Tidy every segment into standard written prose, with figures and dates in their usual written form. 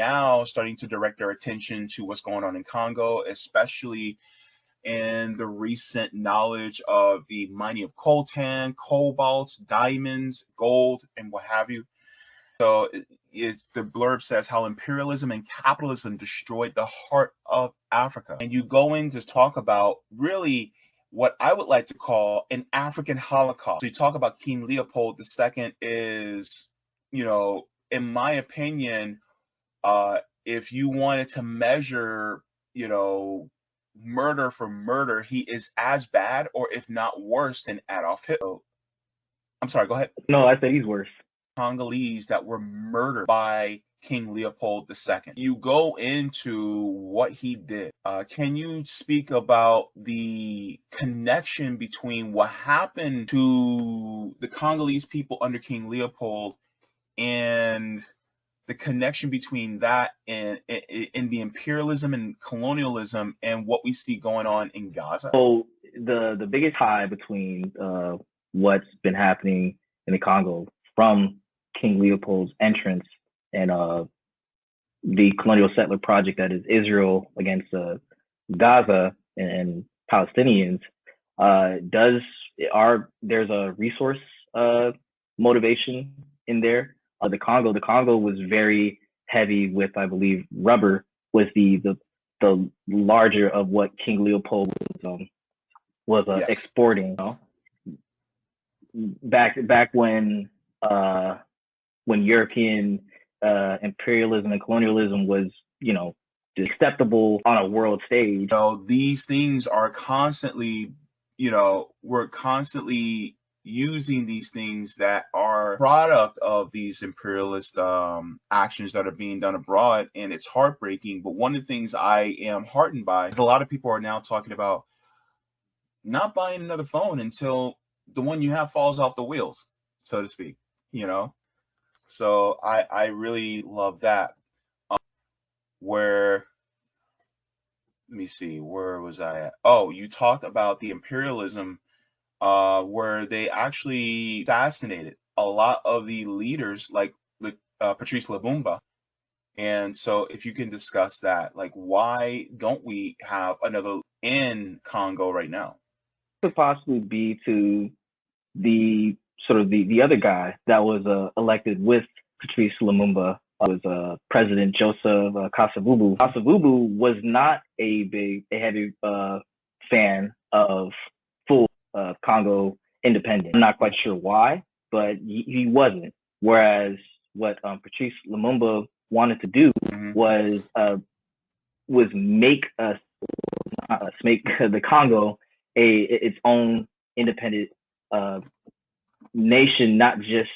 now starting to direct their attention to what's going on in Congo, especially in the recent knowledge of the mining of coltan, cobalt, diamonds, gold, and what have you. So is the blurb says how imperialism and capitalism destroyed the heart of Africa. And you go in to talk about really what I would like to call an African Holocaust. So you talk about King Leopold II is, in my opinion, if you wanted to measure, murder for murder, he is as bad or if not worse than Adolf Hitler. I'm sorry, go ahead. No, I said he's worse. Congolese that were murdered by King Leopold II. You go into what he did. Can you speak about the connection between what happened to the Congolese people under King Leopold and the connection between that and the imperialism and colonialism and what we see going on in Gaza? So the biggest tie between what's been happening in the Congo from King Leopold's entrance and the colonial settler project that is Israel against Gaza and Palestinians, there's a resource motivation in there. The Congo was very heavy with, I believe, rubber was the larger of what King Leopold was Yes. exporting. Back when European imperialism and colonialism was, acceptable on a world stage. These things are constantly, we're constantly using these things that are product of these imperialist actions that are being done abroad, and it's heartbreaking. But one of the things I am heartened by is a lot of people are now talking about not buying another phone until the one you have falls off the wheels, so to speak, So I really love that. Let me see, where was I at? Oh, you talked about the imperialism where they actually assassinated a lot of the leaders like Patrice Lumumba. And so if you can discuss that, like, why don't we have another in Congo right now? Could possibly be to the sort of the other guy that was elected with Patrice Lumumba, was President Joseph Kasavubu. Kasavubu was not a heavy fan of full Congo independence. I'm not quite sure why, but he wasn't. Whereas what Patrice Lumumba wanted to do was make the Congo its own independent nation, not just,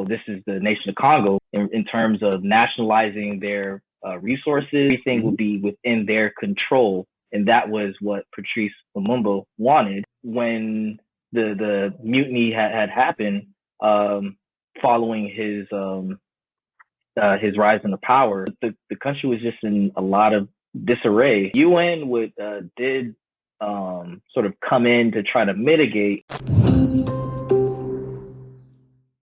this is the nation of Congo, in terms of nationalizing their resources. Everything would be within their control. And that was what Patrice Lumumba wanted. When the mutiny had happened, following his rise into power, the country was just in a lot of disarray. UN did sort of come in to try to mitigate